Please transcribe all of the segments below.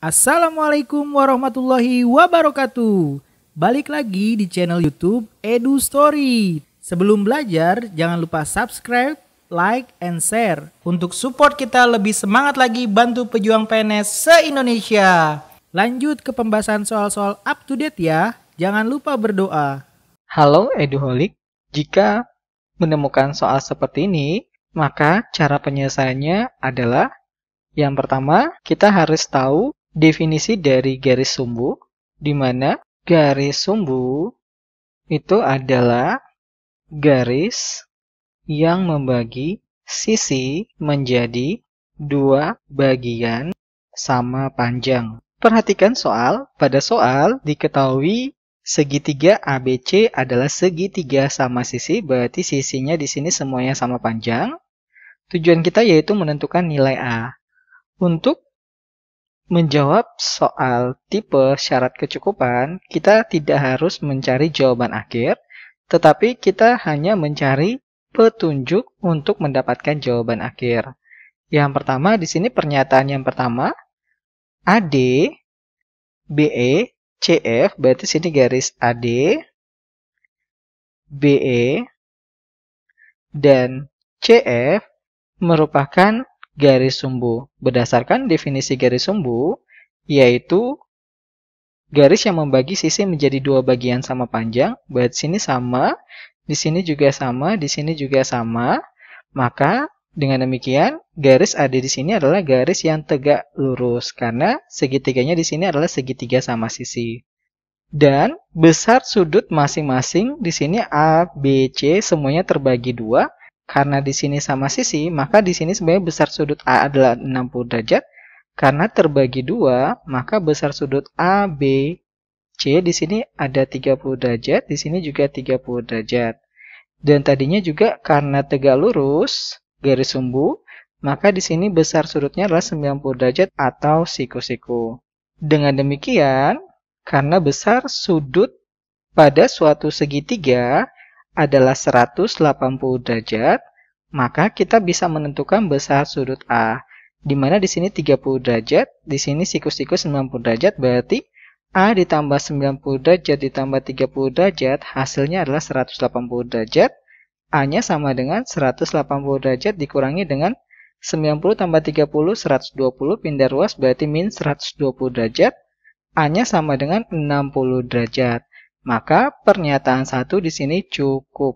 Assalamualaikum warahmatullahi wabarakatuh. Balik lagi di channel YouTube Edu Story. Sebelum belajar, jangan lupa subscribe, like, and share. Untuk support kita lebih semangat lagi bantu pejuang PNS se-Indonesia. Lanjut ke pembahasan soal-soal up to date ya. Jangan lupa berdoa. Halo Eduholik, jika menemukan soal seperti ini, maka cara penyelesaiannya adalah yang pertama, kita harus tahu definisi dari garis sumbu, di mana garis sumbu itu adalah garis yang membagi sisi menjadi dua bagian sama panjang. Perhatikan pada soal diketahui segitiga ABC adalah segitiga sama sisi, berarti sisinya di sini semuanya sama panjang. Tujuan kita yaitu menentukan nilai A. Untuk menjawab soal tipe syarat kecukupan, kita tidak harus mencari jawaban akhir, tetapi kita hanya mencari petunjuk untuk mendapatkan jawaban akhir. Yang pertama, di sini pernyataan yang pertama, AD, BE, CF, berarti sini garis AD, BE, dan CF merupakan garis sumbu. Berdasarkan definisi garis sumbu, yaitu garis yang membagi sisi menjadi dua bagian sama panjang, berarti sini sama, di sini juga sama, di sini juga sama. Maka dengan demikian, garis AD di sini adalah garis yang tegak lurus karena segitiganya di sini adalah segitiga sama sisi. Dan besar sudut masing-masing di sini A, B, C semuanya terbagi dua. Karena di sini sama sisi, maka di sini sebenarnya besar sudut A adalah 60 derajat. Karena terbagi dua, maka besar sudut A, B, C di sini ada 30 derajat, di sini juga 30 derajat. Dan tadinya juga karena tegak lurus, garis sumbu, maka di sini besar sudutnya adalah 90 derajat atau siku-siku. Dengan demikian, karena besar sudut pada suatu segitiga adalah 180 derajat, maka kita bisa menentukan besar sudut A. Di mana di sini 30 derajat, di sini siku-siku 90 derajat, berarti A ditambah 90 derajat ditambah 30 derajat, hasilnya adalah 180 derajat. A-nya sama dengan 180 derajat dikurangi dengan 90 tambah 30, 120, pindah ruas, berarti min 120 derajat. A-nya sama dengan 60 derajat. Maka pernyataan 1 di sini cukup.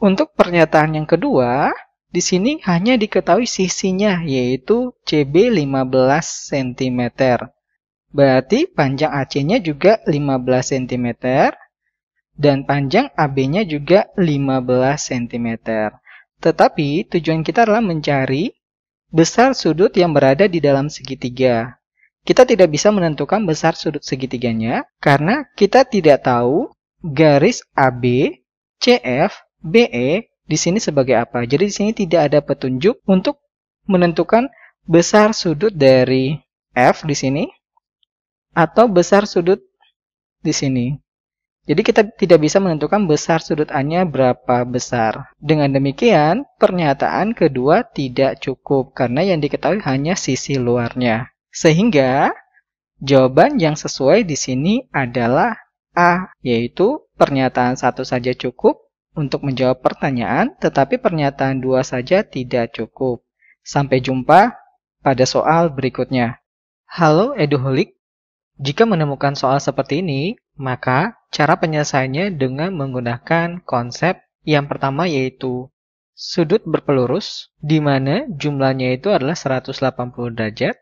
Untuk pernyataan yang kedua, di sini hanya diketahui sisinya, yaitu CB 15 cm. Berarti panjang AC-nya juga 15 cm, dan panjang AB-nya juga 15 cm. Tetapi tujuan kita adalah mencari besar sudut yang berada di dalam segitiga. Kita tidak bisa menentukan besar sudut segitiganya karena kita tidak tahu garis AB, CF, BE di sini sebagai apa. Jadi di sini tidak ada petunjuk untuk menentukan besar sudut dari F di sini atau besar sudut di sini. Jadi kita tidak bisa menentukan besar sudut A-nya berapa besar. Dengan demikian, pernyataan kedua tidak cukup karena yang diketahui hanya sisi luarnya. Sehingga jawaban yang sesuai di sini adalah A, yaitu pernyataan 1 saja cukup untuk menjawab pertanyaan, tetapi pernyataan 2 saja tidak cukup. Sampai jumpa pada soal berikutnya. Halo Eduholik, jika menemukan soal seperti ini, maka cara penyelesaiannya dengan menggunakan konsep yang pertama yaitu sudut berpelurus, di mana jumlahnya itu adalah 180 derajat.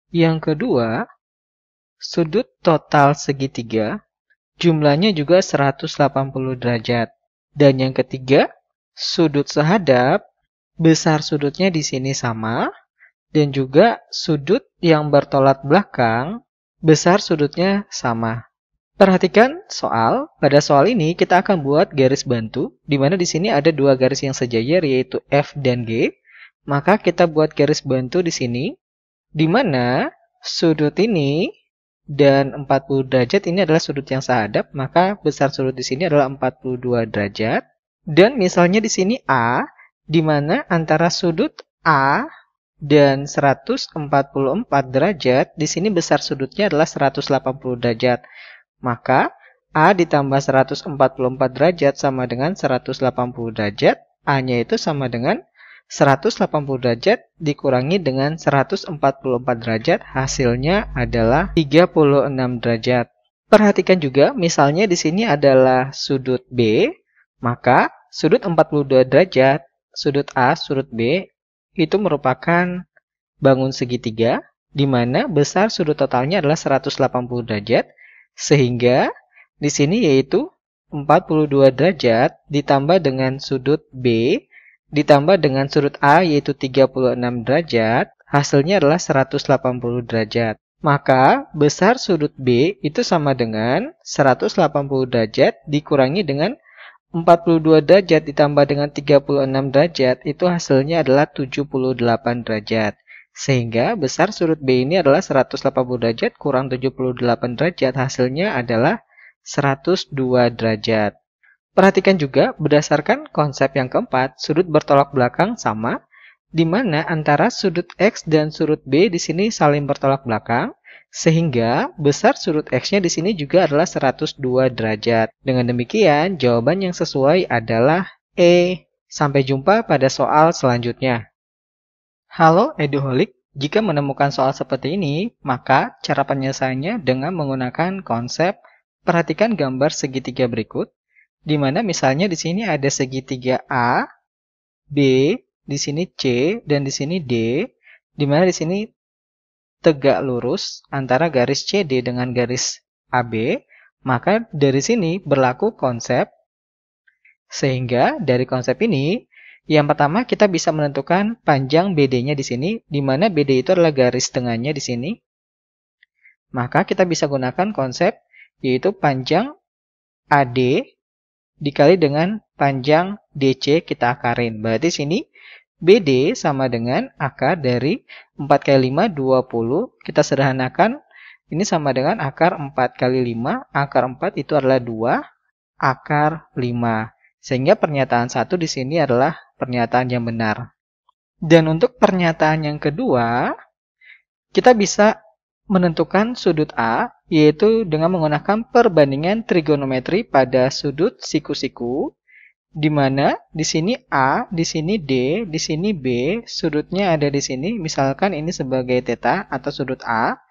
Yang kedua, sudut total segitiga, jumlahnya juga 180 derajat. Dan yang ketiga, sudut sehadap, besar sudutnya di sini sama, dan juga sudut yang bertolak belakang, besar sudutnya sama. Perhatikan pada soal ini kita akan buat garis bantu, di mana di sini ada dua garis yang sejajar yaitu F dan G. Maka kita buat garis bantu di sini, di mana sudut ini dan 40 derajat ini adalah sudut yang sehadap, maka besar sudut di sini adalah 42 derajat. Dan misalnya di sini A, di mana antara sudut A dan 144 derajat, di sini besar sudutnya adalah 180 derajat. Maka A ditambah 144 derajat sama dengan 180 derajat. A-nya itu sama dengan 180 derajat dikurangi dengan 144 derajat. Hasilnya adalah 36 derajat. Perhatikan juga, misalnya di sini adalah sudut B, maka sudut 42 derajat, sudut A, sudut B, itu merupakan bangun segitiga, di mana besar sudut totalnya adalah 180 derajat, sehingga di sini yaitu 42 derajat ditambah dengan sudut B, ditambah dengan sudut A yaitu 36 derajat, hasilnya adalah 180 derajat. Maka besar sudut B itu sama dengan 180 derajat dikurangi dengan 42 derajat ditambah dengan 36 derajat, itu hasilnya adalah 78 derajat. Sehingga besar sudut B ini adalah 180 derajat kurang 78 derajat, hasilnya adalah 102 derajat. Perhatikan juga, berdasarkan konsep yang keempat, sudut bertolak belakang sama, di mana antara sudut X dan sudut B di sini saling bertolak belakang, sehingga besar sudut X-nya di sini juga adalah 102 derajat. Dengan demikian, jawaban yang sesuai adalah E. Sampai jumpa pada soal selanjutnya. Halo Eduholik, jika menemukan soal seperti ini, maka cara penyelesaiannya dengan menggunakan konsep perhatikan gambar segitiga berikut, di mana misalnya di sini ada segitiga A, B, di sini C, dan di sini D, di mana di sini tegak lurus antara garis CD dengan garis AB, maka dari sini berlaku konsep, sehingga dari konsep ini, yang pertama kita bisa menentukan panjang BD-nya di sini, di mana BD itu adalah garis tengahnya di sini. Maka kita bisa gunakan konsep, yaitu panjang AD dikali dengan panjang DC kita akarin. Berarti sini BD sama dengan akar dari 4 kali 5, 20. Kita sederhanakan, ini sama dengan akar 4 kali 5. Akar 4 itu adalah 2, akar 5. Sehingga pernyataan 1 di sini adalah pernyataan yang benar. Dan untuk pernyataan yang kedua, kita bisa menentukan sudut A, yaitu dengan menggunakan perbandingan trigonometri pada sudut siku-siku, di mana di sini A, di sini D, di sini B, sudutnya ada di sini, misalkan ini sebagai theta atau sudut A.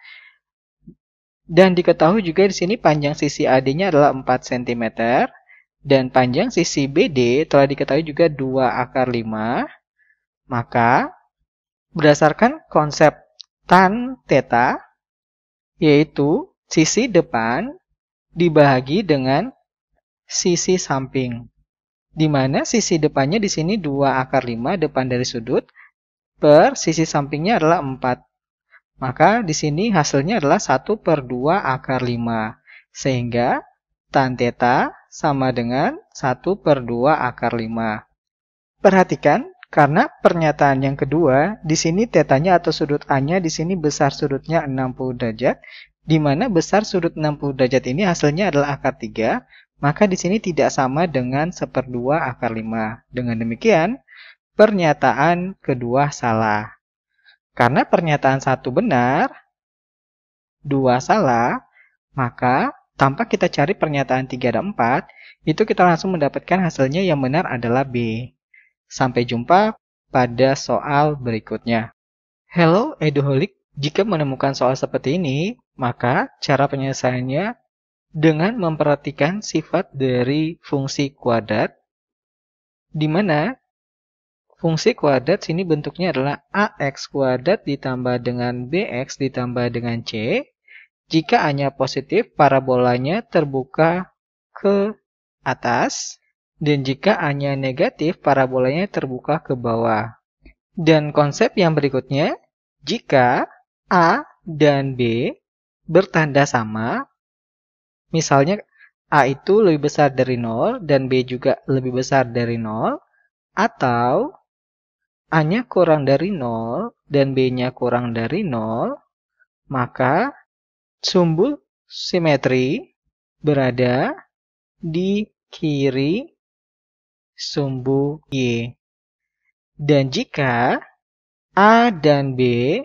Dan diketahui juga di sini panjang sisi AD-nya adalah 4 cm dan panjang sisi BD telah diketahui juga 2 akar 5. Maka berdasarkan konsep tan theta, yaitu sisi depan dibagi dengan sisi samping, di mana sisi depannya di sini 2 akar 5 depan dari sudut, per sisi sampingnya adalah 4. Maka di sini hasilnya adalah 1/2 akar 5. Sehingga tan theta sama dengan 1/2 akar 5. Perhatikan, karena pernyataan yang kedua, di sini tetanya atau sudut A-nya di sini besar sudutnya 60 derajat, di mana besar sudut 60 derajat ini hasilnya adalah akar 3. Maka di sini tidak sama dengan 1/2 akar 5. Dengan demikian, pernyataan kedua salah. Karena pernyataan 1 benar, 2 salah, maka tanpa kita cari pernyataan 3 dan 4, itu kita langsung mendapatkan hasilnya yang benar adalah B. Sampai jumpa pada soal berikutnya. Hello Eduholik, jika menemukan soal seperti ini, maka cara penyelesaiannya dengan memperhatikan sifat dari fungsi kuadrat, di mana fungsi kuadrat sini bentuknya adalah AX kuadrat ditambah dengan BX ditambah dengan C. Jika A-nya positif, parabolanya terbuka ke atas. Dan jika A-nya negatif, parabolanya terbuka ke bawah. Dan konsep yang berikutnya, jika A dan B bertanda sama, misalnya A itu lebih besar dari 0 dan B juga lebih besar dari 0, atau A-nya kurang dari 0 dan B-nya kurang dari 0, maka sumbu simetri berada di kiri sumbu Y. Dan jika A dan B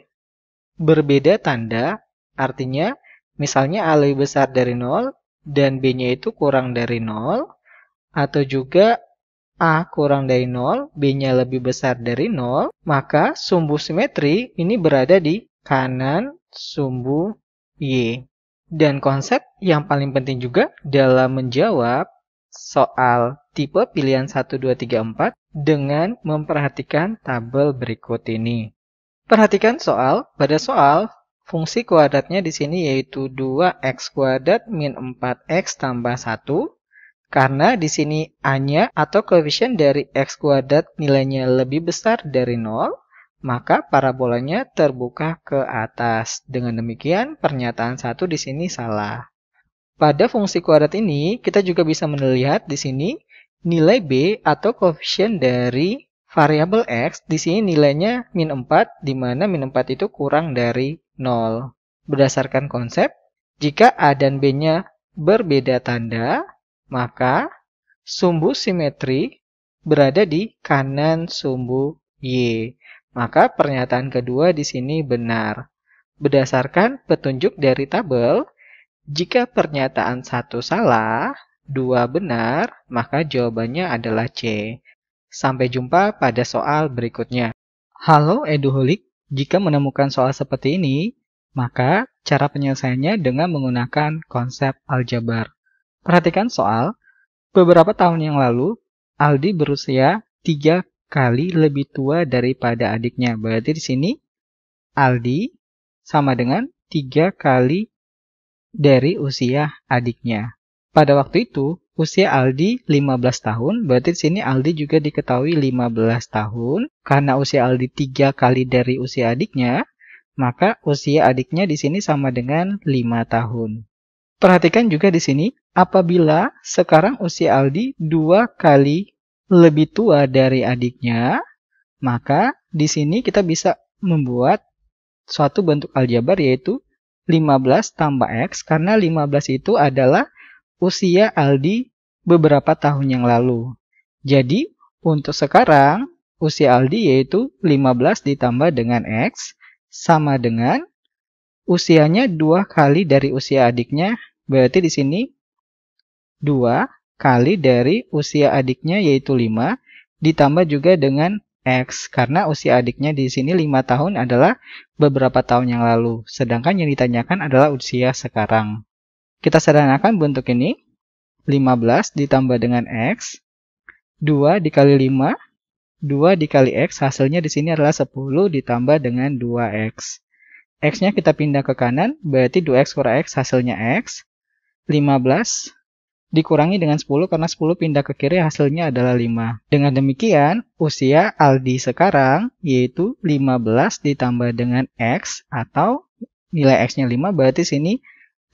berbeda tanda, artinya misalnya A lebih besar dari 0 dan B-nya itu kurang dari 0, atau juga A kurang dari 0, B-nya lebih besar dari 0, maka sumbu simetri ini berada di kanan sumbu Y. Dan konsep yang paling penting juga dalam menjawab soal tipe pilihan 1, 2, 3, 4 dengan memperhatikan tabel berikut ini. Perhatikan pada soal fungsi kuadratnya di sini yaitu 2x kuadrat min 4x tambah 1. Karena di sini A-nya atau koefisien dari x kuadrat nilainya lebih besar dari 0, maka parabolanya terbuka ke atas. Dengan demikian, pernyataan 1 di sini salah. Pada fungsi kuadrat ini, kita juga bisa melihat di sini nilai B atau koefisien dari variabel x, di sini nilainya min 4, di mana min 4 itu kurang dari 0. Berdasarkan konsep, jika A dan B-nya berbeda tanda, maka sumbu simetri berada di kanan sumbu Y. Maka pernyataan kedua di sini benar. Berdasarkan petunjuk dari tabel, jika pernyataan 1 salah, 2 benar, maka jawabannya adalah C. Sampai jumpa pada soal berikutnya. Halo Eduholik, jika menemukan soal seperti ini, maka cara penyelesaiannya dengan menggunakan konsep aljabar. Perhatikan soal, beberapa tahun yang lalu, Aldi berusia 3 kali lebih tua daripada adiknya. Berarti di sini, Aldi sama dengan 3 kali dari usia adiknya. Pada waktu itu, usia Aldi 15 tahun, berarti di sini Aldi juga diketahui 15 tahun. Karena usia Aldi 3 kali dari usia adiknya, maka usia adiknya di sini sama dengan 5 tahun. Perhatikan juga di sini, apabila sekarang usia Aldi 2 kali lebih tua dari adiknya, maka di sini kita bisa membuat suatu bentuk aljabar yaitu 15 tambah X, karena 15 itu adalah usia Aldi beberapa tahun yang lalu. Jadi, untuk sekarang, usia Aldi yaitu 15 ditambah dengan X, sama dengan usianya 2 kali dari usia adiknya. Berarti di sini 2 kali dari usia adiknya yaitu 5 ditambah juga dengan X. Karena usia adiknya di sini 5 tahun adalah beberapa tahun yang lalu. Sedangkan yang ditanyakan adalah usia sekarang. Kita sederhanakan bentuk ini. 15 ditambah dengan X. 2 dikali 5. 2 dikali X. Hasilnya di sini adalah 10 ditambah dengan 2X. X-nya kita pindah ke kanan. Berarti 2X kurang X hasilnya X. 15 dikurangi dengan 10 karena 10 pindah ke kiri hasilnya adalah 5. Dengan demikian, usia Aldi sekarang yaitu 15 ditambah dengan X atau nilai X-nya 5, berarti sini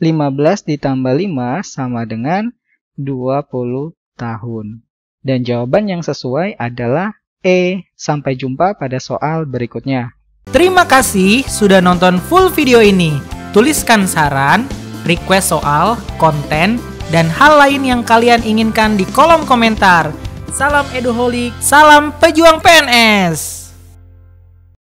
15 ditambah 5 sama dengan 20 tahun. Dan jawaban yang sesuai adalah E. Sampai jumpa pada soal berikutnya. Terima kasih sudah nonton full video ini. Tuliskan saran, request soal, konten, dan hal lain yang kalian inginkan di kolom komentar. Salam Eduholik, salam pejuang PNS.